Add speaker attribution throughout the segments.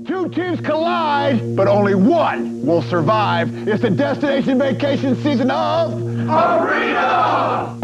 Speaker 1: Two teams collide, but only one will survive. It's the destination vacation season of Arena!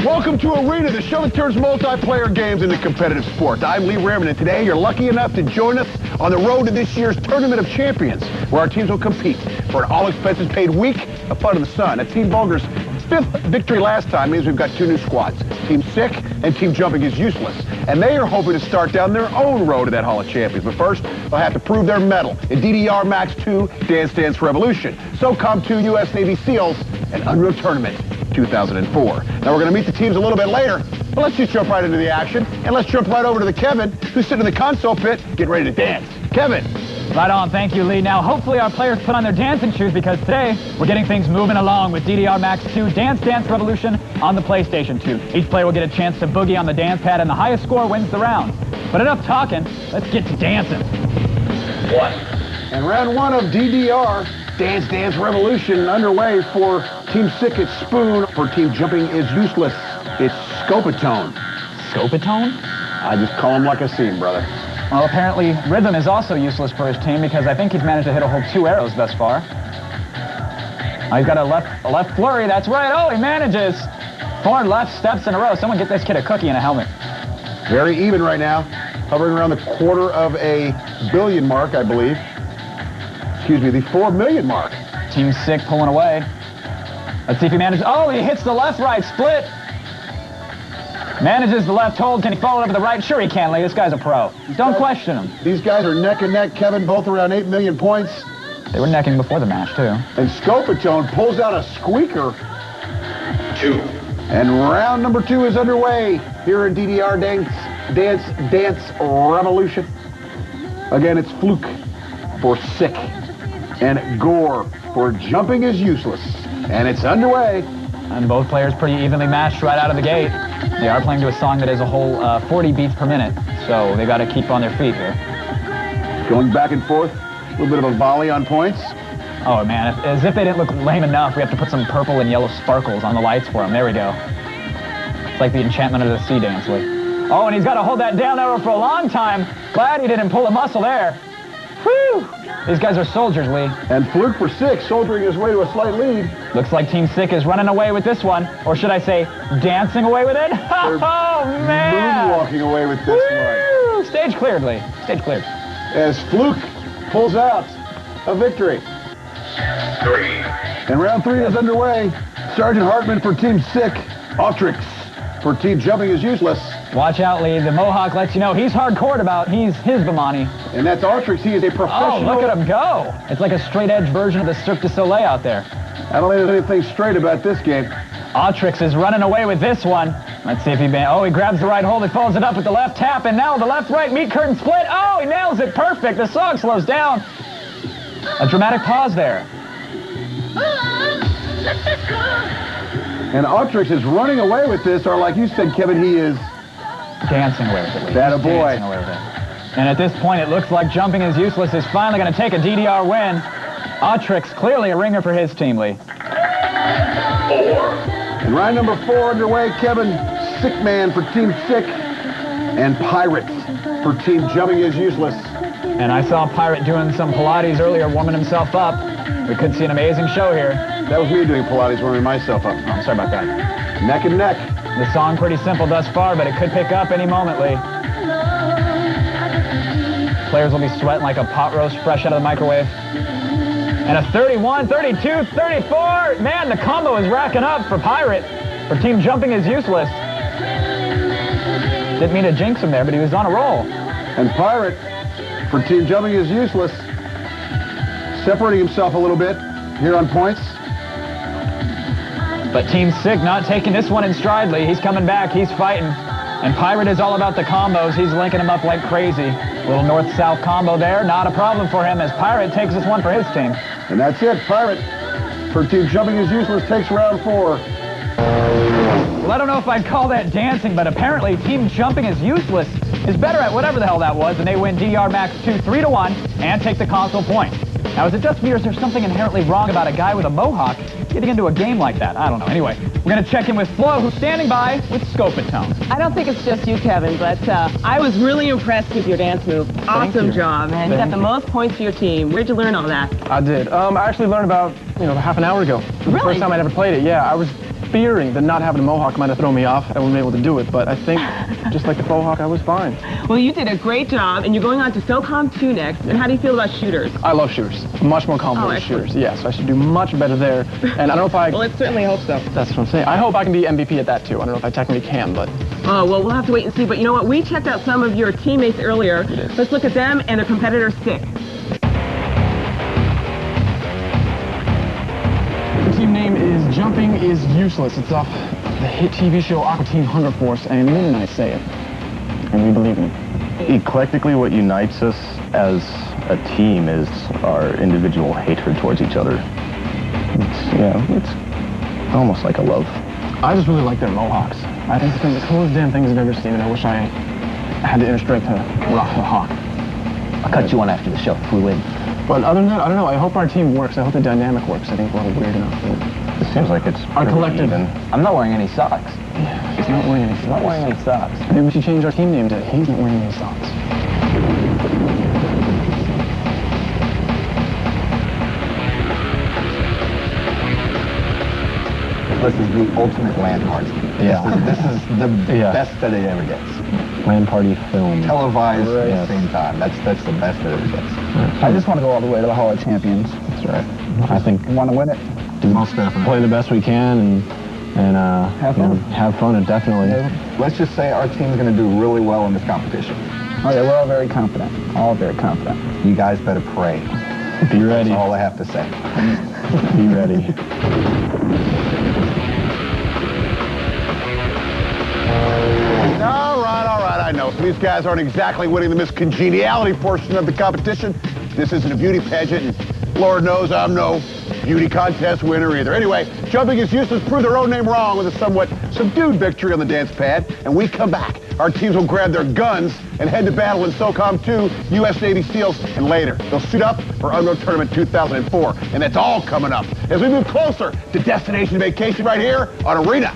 Speaker 1: Welcome to Arena, the show that turns multiplayer games into competitive sport. I'm Lee Rehrman, and today you're lucky enough to join us on the road to this year's Tournament of Champions, where our teams will compete for an all-expenses-paid week of fun in the sun. Now, Team Bulgar's fifth victory last time means we've got two new squads. Team Sick and Team Jumping is Useless, and they are hoping to start down their own road to that Hall of Champions. But first, they'll have to prove their mettle in DDR Max 2 Dance Dance Revolution, SOCOM II U.S. Navy SEALs, and Unreal Tournament 2004. Now, we're going to meet the teams a little bit later, but let's just jump right into the action, and let's jump right over to the Kevin, who's sitting in the console pit, getting ready to dance. Kevin.
Speaker 2: Right on, thank you, Lee. Now, hopefully our players put on their dancing shoes, because today we're getting things moving along with DDR Max 2 Dance Dance Revolution on the PlayStation 2. Each player will get a chance to boogie on the dance pad, and the highest score wins the round. But enough talking, let's get to dancing.
Speaker 1: And round one of DDR Dance Dance Revolution underway for Team Sick. It's Spoon. For Team Jumping is Useless. It's Scopatone.
Speaker 2: Scopatone?
Speaker 1: I just call him like I see him, brother.
Speaker 2: Well, apparently Rhythm is also useless for his team, because I think he's managed to hit a whole 2 arrows thus far. Oh, he's got a left flurry, that's right. Oh, he manages. 4 left steps in a row. Someone get this kid a cookie and a helmet.
Speaker 1: Very even right now. Hovering around the quarter of a billion mark, I believe. Excuse me, the 4 million mark.
Speaker 2: Team Sick pulling away. Let's see if he manages. Oh, he hits the left-right split. Manages the left hold. Can he follow it up with the right? Sure he can, Lee. This guy's a pro. Don't question him.
Speaker 1: These guys are neck and neck, Kevin, both around 8 million points.
Speaker 2: They were necking before the match, too.
Speaker 1: And Scopatone pulls out a squeaker. 2. And round number 2 is underway here in DDR Dance Revolution. Again, it's Fluke for Sick and Gore for Jumping is Useless. And it's underway.
Speaker 2: And both players pretty evenly matched right out of the gate. They are playing to a song that is a whole 40 beats per minute, so they got to keep on their feet here.
Speaker 1: Going back and forth, a little bit of a volley on points.
Speaker 2: Oh, man, as if they didn't look lame enough, we have to put some purple and yellow sparkles on the lights for them. There we go. It's like the enchantment of the sea dance, Lee. Oh, and he's got to hold that down arrow for a long time. Glad he didn't pull a muscle there. Whew! These guys are soldiers, Lee.
Speaker 1: And Fluke for Sick, soldiering his way to a slight lead.
Speaker 2: Looks like Team Sick is running away with this one. Or should I say, dancing away with it? Oh, man!
Speaker 1: Moonwalking away with this one.
Speaker 2: Stage cleared, Lee. Stage cleared.
Speaker 1: As Fluke pulls out a victory. 3. And round 3 is underway. Sergeant Hartman for Team Sick. Oftrix for Team Jumping is Useless.
Speaker 2: Watch out, Lee. The Mohawk lets you know he's hardcore about his Bimani.
Speaker 1: And that's Oftrix. He is a professional.
Speaker 2: Oh, look at him go. It's like a straight-edge version of the Cirque du Soleil out there.
Speaker 1: I don't think there's anything straight about this game.
Speaker 2: Oftrix is running away with this one. Let's see if he he grabs the right hold, he follows it up with the left tap, and now the left-right meat curtain split. Oh, he nails it perfect. The song slows down. A dramatic pause there.
Speaker 1: And Oftrix is running away with this, or like you said, Kevin, he is
Speaker 2: dancing away with it.
Speaker 1: That a boy.
Speaker 2: Dancing away with it. And at this point, it looks like Jumping is Useless is finally going to take a DDR win. Oftrix, clearly a ringer for his team, Lee.
Speaker 1: 4. And round number 4 underway, Kevin. Sick Man for Team Sick. And Pirate for Team Jumping is Useless.
Speaker 2: And I saw Pirate doing some Pilates earlier, warming himself up. We could see an amazing show here.
Speaker 1: That was me doing Pilates, warming myself up.
Speaker 2: Oh, sorry about that.
Speaker 1: Neck and neck.
Speaker 2: The song pretty simple thus far, but it could pick up any moment, Lee. Players will be sweating like a pot roast fresh out of the microwave. And a 31, 32, 34. Man, the combo is racking up for Pirate. For Team Jumping is Useless. Didn't mean to jinx him there, but he was on a roll.
Speaker 1: And Pirate, for Team Jumping is Useless, separating himself a little bit here on points.
Speaker 2: But Team Sick not taking this one in stride, Lee. He's coming back. He's fighting. And Pirate is all about the combos. He's linking them up like crazy. Little north-south combo there. Not a problem for him as Pirate takes this one for his team.
Speaker 1: And that's it. Pirate, for Team Jumping is Useless, takes round 4.
Speaker 2: Well, I don't know if I'd call that dancing, but apparently Team Jumping is Useless is better at whatever the hell that was, and they win DDR Max 2 3-1 and take the console point. Now, is it just me, or is there something inherently wrong about a guy with a mohawk getting into a game like that? I don't know. Anyway, we're going to check in with Flo, who's standing by with Scopatone.
Speaker 3: I don't think it's just you, Kevin, but I was really impressed with your dance move. Awesome job, man. You got the most points for your team. Where'd you learn all that?
Speaker 4: I did. I actually learned about, half an hour ago. The first time I'd ever played it. Yeah, I was fearing that not having a mohawk might have thrown me off. I wouldn't be able to do it, but I think just like the faux hawk, I was fine.
Speaker 3: Well, you did a great job, and you're going on to SOCOM II next. And how do you feel about shooters?
Speaker 4: I love shooters. Much more confident with shooters. Yes, so I should do much better there. And I don't know if I...
Speaker 3: Well, let's certainly hope so.
Speaker 4: That's what I'm saying. I hope I can be MVP at that, too. I don't know if I technically can, but...
Speaker 3: Oh, well, we'll have to wait and see. But you know what? We checked out some of your teammates earlier. Let's look at them and their competitor, Sick.
Speaker 4: The team name is Jumping is Useless. It's off the hit TV show Aqua Teen Hunger Force, and Lynn and I say it. And we believe in it.
Speaker 5: Eclectically, what unites us as a team is our individual hatred towards each other. It's almost like a love.
Speaker 4: I just really like their mohawks. I think it's the coolest damn things I've ever seen, and I wish I had the inner strength to rock the hawk.
Speaker 6: I'll cut you on after the show. Flew in.
Speaker 4: But other than that, I don't know. I hope our team works. I hope the dynamic works. I think we're all weird enough.
Speaker 5: It seems like it's
Speaker 4: our collective.
Speaker 5: Even.
Speaker 6: I'm not wearing any socks.
Speaker 4: Yeah, he's not wearing any socks.
Speaker 6: I'm not wearing any socks.
Speaker 4: Maybe we should change our team name to He's Not Wearing Any Socks.
Speaker 6: This is the ultimate LAN party.
Speaker 5: Yeah.
Speaker 6: This is the best that it ever gets.
Speaker 5: LAN party film.
Speaker 6: Televised at the same time. That's the best that it ever gets.
Speaker 7: I just want to go all the way to the Hall of Champions.
Speaker 5: That's right. I think
Speaker 7: Want to win it?
Speaker 6: Most definitely.
Speaker 5: play the best we can and
Speaker 7: have fun.
Speaker 5: Have fun, and definitely.
Speaker 6: Let's just say our team's going to do really well in this competition.
Speaker 7: Oh yeah, we're all very confident. All very confident.
Speaker 6: You guys better pray.
Speaker 5: Be ready.
Speaker 6: That's all I have to say.
Speaker 5: Be ready.
Speaker 1: All right, I know. So these guys aren't exactly winning the Miss Congeniality portion of the competition. This isn't a beauty pageant, and Lord knows I'm no beauty contest winner either. Anyway, Jumping is Useless proved their own name wrong with a somewhat subdued victory on the dance pad, and we come back. Our teams will grab their guns and head to battle in SOCOM II, U.S. Navy SEALs, and later they'll suit up for Unreal Tournament 2004, and that's all coming up as we move closer to Destination Vacation right here on Arena.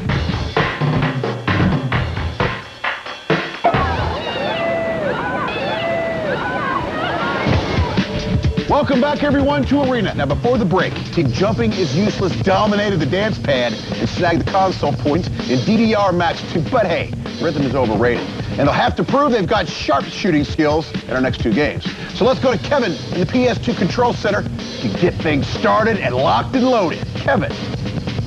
Speaker 1: Welcome back, everyone, to Arena. Now, before the break, Team Jumping is Useless dominated the dance pad and snagged the console points in DDR Max 2. But hey, rhythm is overrated. And they'll have to prove they've got sharp shooting skills in our next two games. So let's go to Kevin in the PS2 Control Center to get things started and locked and loaded. Kevin.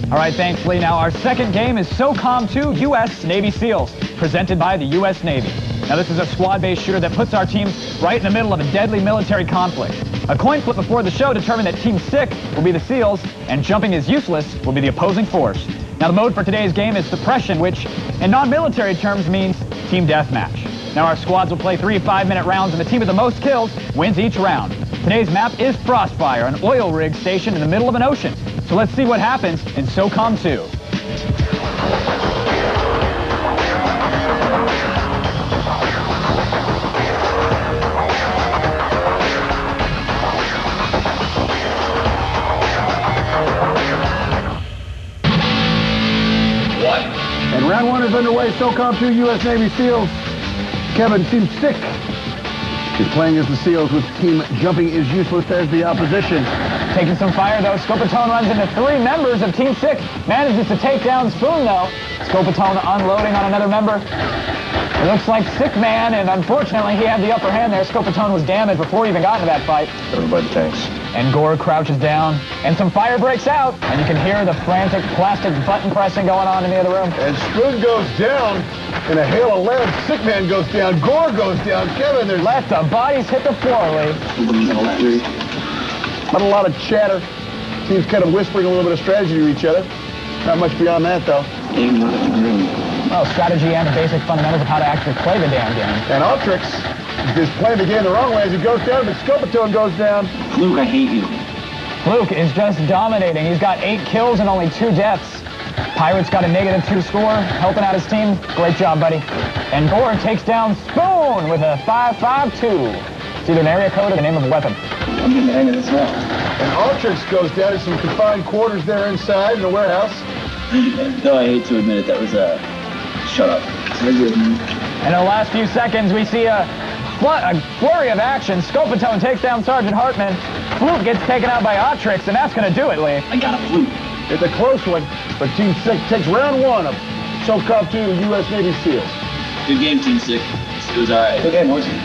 Speaker 2: All right, thanks, Lee. Now, our second game is SOCOM II U.S. Navy SEALs, presented by the U.S. Navy. Now, this is a squad-based shooter that puts our teams right in the middle of a deadly military conflict. A coin flip before the show determined that Team Sick will be the SEALs and Jumping is Useless will be the opposing force. Now, the mode for today's game is Suppression, which in non-military terms means Team Deathmatch. Now, our squads will play 3 5-minute rounds, and the team with the most kills wins each round. Today's map is Frostfire, an oil rig stationed in the middle of an ocean. So let's see what happens in SOCOM II.
Speaker 1: And round one is underway. SOCOM II U.S. Navy SEALs. Kevin, Team Sick is playing as the SEALs with Team Jumping is Useless as the opposition.
Speaker 2: Taking some fire, though. Scopatone runs into 3 members of Team Sick. Manages to take down Spoon, though. Scopatone unloading on another member. It looks like Sick Man, and unfortunately, he had the upper hand there. Scopatone was damaged before he even got into that fight.
Speaker 5: Everybody, thanks.
Speaker 2: And Gore crouches down, and some fire breaks out, and you can hear the frantic plastic button pressing going on in the other room.
Speaker 1: And Spoon goes down in a hail of lead. Sick Man goes down. Gore goes down. Kevin, there's
Speaker 2: Let the bodies hit the floor, Lee.
Speaker 1: not a lot of chatter. Teams kind of whispering a little bit of strategy to each other. Not much beyond that, though.
Speaker 2: Well, strategy and the basic fundamentals of how to actually play the damn game.
Speaker 1: And Ultrix is playing the game the wrong way as he goes down, but Scopatone goes down.
Speaker 7: Luke, I hate you.
Speaker 2: Luke is just dominating. He's got 8 kills and only 2 deaths. Pirates got a -2 score, helping out his team. Great job, buddy. And Gore takes down Spoon with a 5-5-2. It's either an area code or the name of a weapon.
Speaker 7: I'm getting the hang of this now.
Speaker 1: And Ultrix goes down to some confined quarters there inside in the warehouse.
Speaker 8: Though I hate to admit it, that was a shut up.
Speaker 2: And in the last few seconds, we see a flurry of action. Scopatone takes down Sergeant Hartman. Fluke gets taken out by Ultrix, and that's going to do it, Lee.
Speaker 8: I got a Fluke.
Speaker 1: It's a close one, but Team 6 takes round 1 of SOCOM II U.S. Navy SEALs.
Speaker 8: Good game, Team 6. It was all right.
Speaker 7: Good game, wasn't it?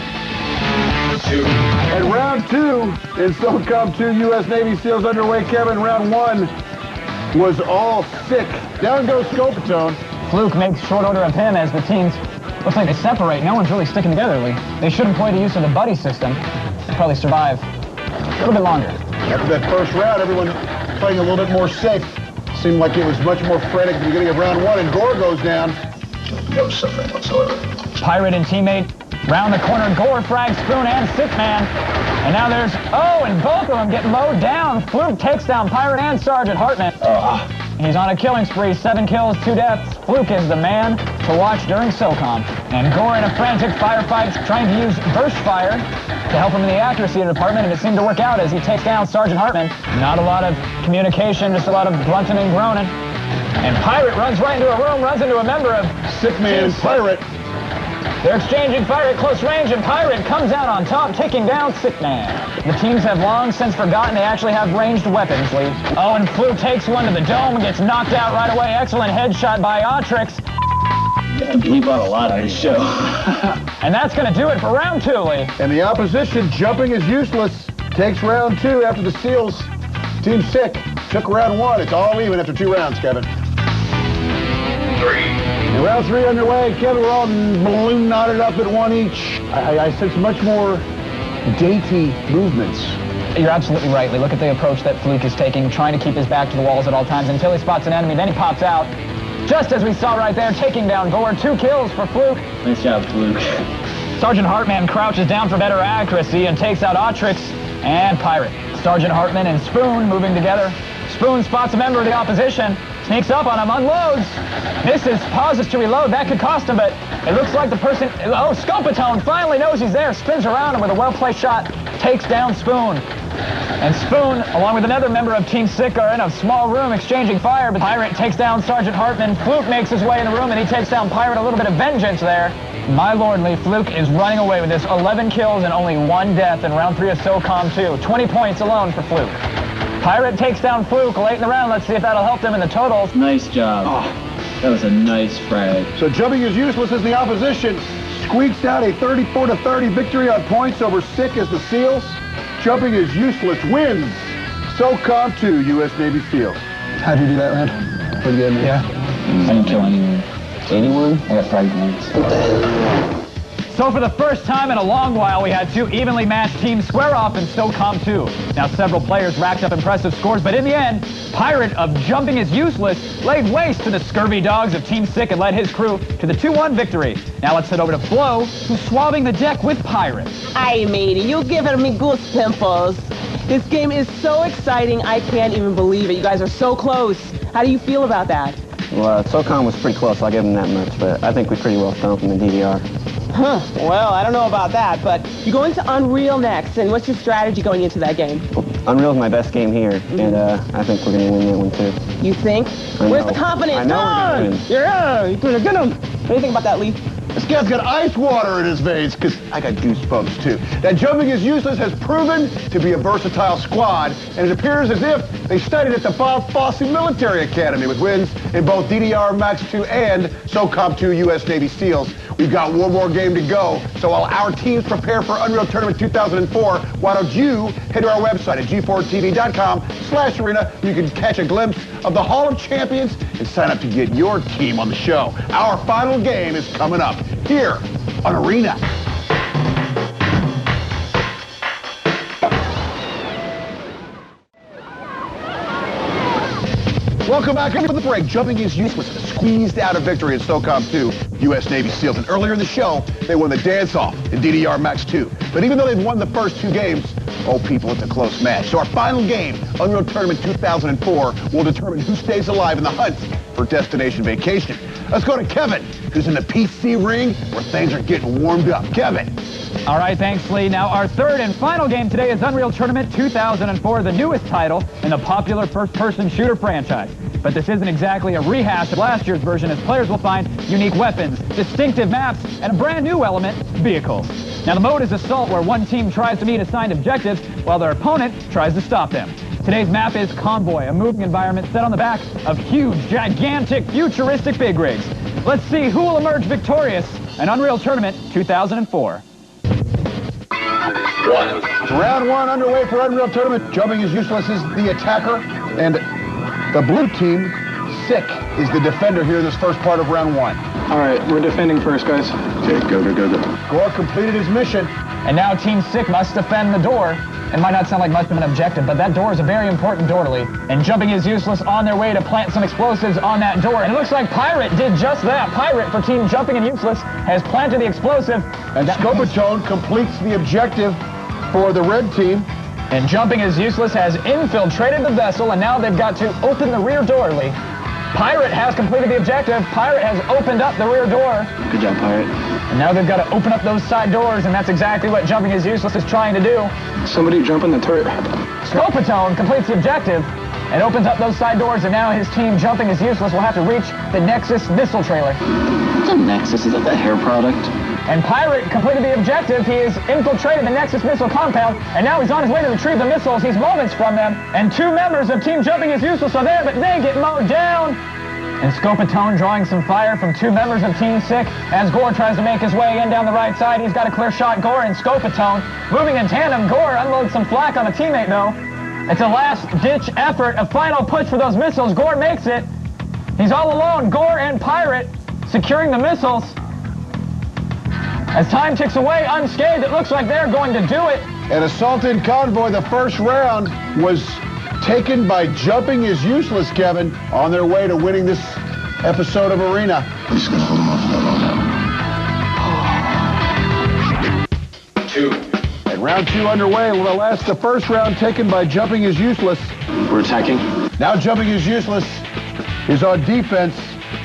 Speaker 1: And round 2 in SOCOM II U.S. Navy SEALs underway, Kevin. Round 1 was all sick. Down goes Scopatone.
Speaker 2: Fluke makes short order of him as the teams, looks like they separate. No one's really sticking together, Lee. They should employ the use of the buddy system. They'll probably survive a little bit longer.
Speaker 1: After that first round, everyone playing a little bit more safe. Seemed like it was much more frantic at the beginning of round 1, and Gore goes down.
Speaker 8: No suffering whatsoever.
Speaker 2: Pirate and teammate round the corner. Gore frags Spoon and Sick Man. And now there's, and both of them get mowed down. Fluke takes down Pirate and Sergeant Hartman. He's on a killing spree, 7 kills, 2 deaths. Fluke is the man to watch during SOCOM. And Gore in a frantic firefight trying to use burst fire to help him in the accuracy department, and it seemed to work out as he takes down Sergeant Hartman. Not a lot of communication, just a lot of grunting and groaning. And Pirate runs right into a room, runs into a member of
Speaker 1: Sick Man and Pirate.
Speaker 2: They're exchanging fire at close range, and Pirate comes out on top, taking down Sick Man. The teams have long since forgotten they actually have ranged weapons, Lee. And Fluke takes one to the dome and gets knocked out right away. Excellent headshot by Ultrix.
Speaker 8: You have to bleep out a lot of this show.
Speaker 2: And that's going to do it for round 2, Lee.
Speaker 1: And the opposition, jumping is useless, takes round 2 after the SEALs. Team Sick took round 1. It's all even after 2 rounds, Kevin.
Speaker 8: 3.
Speaker 1: And round 3 underway. Kevin, we're all balloon knotted up at 1 each. I sense much more dainty movements.
Speaker 2: You're absolutely right, Lee. Look at the approach that Fluke is taking, trying to keep his back to the walls at all times until he spots an enemy. Then he pops out. Just as we saw right there, taking down Gore. 2 kills for Fluke.
Speaker 8: Nice job, Fluke.
Speaker 2: Sergeant Hartman crouches down for better accuracy and takes out Ultrix and Pirate. Sergeant Hartman and Spoon moving together. Spoon spots a member of the opposition, sneaks up on him, unloads, misses, pauses to reload. That could cost him, but it looks like the person, Scopatone finally knows he's there, spins around and with a well-placed shot, takes down Spoon. And Spoon, along with another member of Team Sick, are in a small room exchanging fire, but Pirate takes down Sergeant Hartman. Fluke makes his way in the room, and he takes down Pirate. A little bit of vengeance there. My lord, Lee, Fluke is running away with this. 11 kills and only 1 death in round 3 of SOCOM II. 20 points alone for Fluke. Pirate takes down Fluke late in the round. Let's see if that'll help them in the totals.
Speaker 8: Nice job. That was a nice frag.
Speaker 1: So jumping is useless as the opposition squeaks out a 34-30 victory on points over Sick as the SEALs. Jumping is useless wins SOCOM II U.S. Navy SEALs.
Speaker 7: How'd you do that, Rand? Pretty good, man.
Speaker 2: Yeah.
Speaker 8: I didn't kill anyone. 81? I got frag points. What the hell?
Speaker 2: So for the first time in a long while, we had 2 evenly matched teams square off in SOCOM II. Now, several players racked up impressive scores, but in the end, Pirate of Jumping is Useless laid waste to the scurvy dogs of Team Sick and led his crew to the 2-1 victory. Now let's head over to Flo, who's swabbing the deck with Pirate.
Speaker 3: Aye, matey, you giving me goose pimples. This game is so exciting, I can't even believe it. You guys are so close. How do you feel about that?
Speaker 9: Well, SOCOM was pretty close, I'll give them that much, but I think we pretty well stumped them in DDR.
Speaker 3: Huh, well, I don't know about that, but you go into Unreal next, and what's your strategy going into that game?
Speaker 9: Unreal's my best game here, and I think we're going to win that one, too.
Speaker 3: You think? Where's the confidence?
Speaker 9: I know we're gonna win.
Speaker 3: You're gonna get him. What do you think about that, Lee?
Speaker 1: This guy's got ice water in his veins, because I got goosebumps, too. That Jumping is Useless has proven to be a versatile squad, and it appears as if they studied at the Bob Fosse Military Academy with wins in both DDR Max 2 and SOCOM II U.S. Navy SEALs. We've got one more game to go, so while our teams prepare for Unreal Tournament 2004, why don't you head to our website at G4TV.com/arena, where you can catch a glimpse of the Hall of Champions and sign up to get your team on the show. Our final game is coming up here on Arena. Welcome back into the break. Jumping is Useless squeezed out a victory in SOCOM II U.S. Navy SEALs. And earlier in the show, they won the dance-off in DDR Max 2. But even though they've won the first 2 games, oh, people, it's a close match. So our final game, Unreal Tournament 2004, will determine who stays alive in the hunt for destination vacation. Let's go to Kevin, who's in the PC ring where things are getting warmed up. Kevin.
Speaker 2: All right, thanks, Lee. Now, our third and final game today is Unreal Tournament 2004, the newest title in the popular first-person shooter franchise. But this isn't exactly a rehash of last year's version, as players will find unique weapons, distinctive maps, and a brand new element, vehicles. Now, the mode is Assault, where one team tries to meet assigned objectives while their opponent tries to stop them. Today's map is Convoy, a moving environment set on the back of huge, gigantic, futuristic big rigs. Let's see who will emerge victorious in Unreal Tournament 2004.
Speaker 1: Round one underway for Unreal Tournament. Jumping is useless is the attacker, and the blue team, Sick, is the defender here in this first part of round one.
Speaker 4: All right, we're defending first, guys.
Speaker 6: Okay, go.
Speaker 1: Gore completed his mission.
Speaker 2: And now Team Sick must defend the door. It might not sound like much of an objective, but that door is a very important door to lead. And Jumping is useless on their way to plant some explosives on that door. And it looks like Pirate did just that. Pirate, for Team Jumping and Useless, has planted the explosive.
Speaker 1: And Scopatone completes the objective for the red team.
Speaker 2: And Jumping is Useless has infiltrated the vessel, and now they've got to open the rear door, Lee. Pirate has completed the objective. Pirate has opened up the rear door.
Speaker 8: Good job, Pirate.
Speaker 2: And now they've got to open up those side doors, and that's exactly what Jumping is Useless is trying to do.
Speaker 4: Somebody jump in the turret.
Speaker 2: Scopatone completes the objective and opens up those side doors, and now his team Jumping is Useless will have to reach the Nexus missile trailer.
Speaker 8: What's a Nexus? Is that the hair product?
Speaker 2: And Pirate completed the objective. He has infiltrated the Nexus missile compound, and now he's on his way to retrieve the missiles. He's moments from them, and two members of Team Jumping is Useless are there, but they get mowed down. And Scopatone drawing some fire from two members of Team Sick as Gore tries to make his way in down the right side. He's got a clear shot. Gore and Scopatone moving in tandem. Gore unloads some flak on a teammate, though. It's a last-ditch effort, a final push for those missiles. Gore makes it. He's all alone. Gore and Pirate securing the missiles. As time ticks away unscathed, it looks like they're going to do it.
Speaker 1: And Assault in Convoy, the first round, was taken by Jumping is Useless, Kevin, on their way to winning this episode of Arena.
Speaker 6: I'm just gonna hold him off for a long time.
Speaker 1: And round two underway. The first round taken by Jumping is Useless.
Speaker 8: We're attacking.
Speaker 1: Now Jumping is Useless is on defense,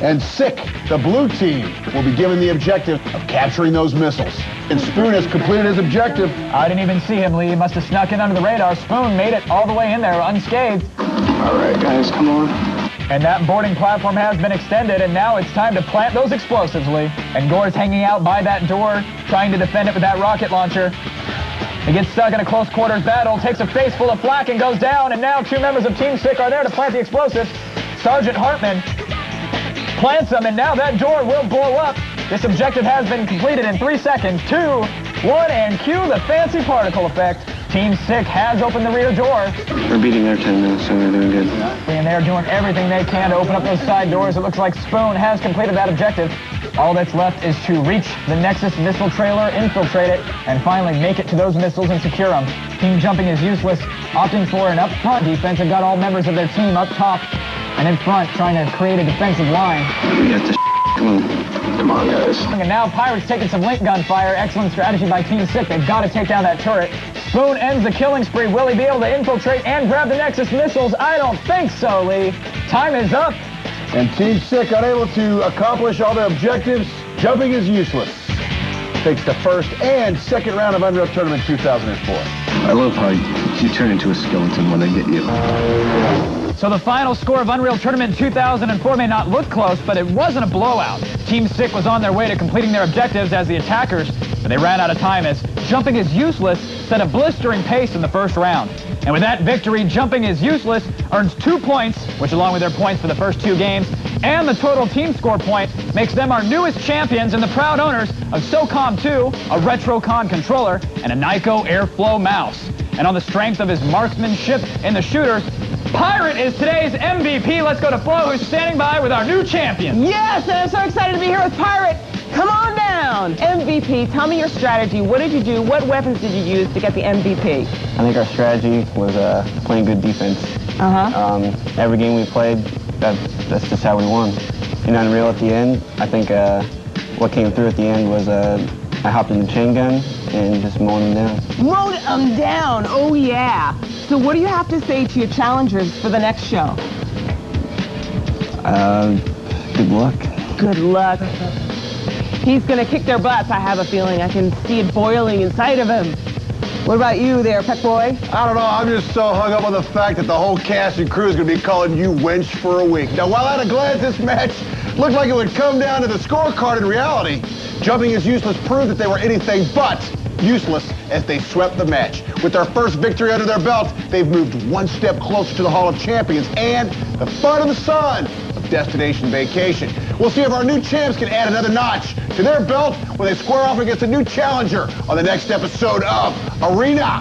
Speaker 1: and Sick, the blue team, will be given the objective of capturing those missiles. And Spoon has completed his objective.
Speaker 2: I didn't even see him, Lee. He must have snuck in under the radar. Spoon made it all the way in there unscathed.
Speaker 8: All right, guys, come on.
Speaker 2: And that boarding platform has been extended, and now it's time to plant those explosives, Lee. And Gore's hanging out by that door, trying to defend it with that rocket launcher. He gets stuck in a close quarters battle, takes a face full of flak and goes down, and now two members of Team Sick are there to plant the explosives. Sergeant Hartman plants them, and now that door will blow up. This objective has been completed in 3 seconds. 2, 1, and cue the fancy particle effect. Team Sick has opened the rear door.
Speaker 8: We're beating their 10 now, so we're doing good.
Speaker 2: And they're doing everything they can to open up those side doors. It looks like Spoon has completed that objective. All that's left is to reach the Nexus missile trailer, infiltrate it, and finally make it to those missiles and secure them. Team Jumping is Useless, opting for an up-front defense and got all members of their team up top and in front, trying to create a defensive line.
Speaker 8: We got this. Come on. Come on, guys.
Speaker 2: And now Pirates taking some link gun fire. Excellent strategy by Team Sick. They've got to take down that turret. Spoon ends the killing spree. Will he be able to infiltrate and grab the Nexus missiles? I don't think so, Lee. Time is up.
Speaker 1: And Team Sick unable to accomplish all their objectives. Jumping is Useless takes the first and second round of Unreal Tournament 2004.
Speaker 6: I love how you turn into a skeleton when they get you.
Speaker 2: So the final score of Unreal Tournament 2004 may not look close, but it wasn't a blowout. Team Sick was on their way to completing their objectives as the attackers, but they ran out of time as Jumping is Useless set a blistering pace in the first round. And with that victory, Jumping is Useless earns 2 points, which along with their points for the first 2 games, and the total team score point, makes them our newest champions and the proud owners of SOCOM II, a Retrocon controller, and a Nyko Airflow mouse. And on the strength of his marksmanship in the shooters, Pirate is today's MVP. Let's go to Flo, who's standing by with our new champion.
Speaker 3: Yes, and I'm so excited to be here with Pirate. Come on down. MVP, tell me your strategy. What did you do? What weapons did you use to get the MVP?
Speaker 9: I think our strategy was playing good defense. Every game we played, that's just how we won. In Unreal at the end, I think what came through at the end was I hopped in the chain gun and just mowed them down.
Speaker 3: Mowed them down, oh yeah. So what do you have to say to your challengers for the next show?
Speaker 9: Good luck.
Speaker 3: Good luck. He's going to kick their butts, I have a feeling. I can see it boiling inside of him. What about you there, Pet Boy?
Speaker 1: I don't know. I'm just so hung up on the fact that the whole cast and crew is going to be calling you wench for a week. Now, while at a glance, this match looked like it would come down to the scorecard, in reality, Jumping is Useless proved that they were anything but useless as they swept the match. With their first victory under their belt, they've moved one step closer to the Hall of Champions and the fun of the sun of Destination Vacation. We'll see if our new champs can add another notch to their belt when they square off against a new challenger on the next episode of Arena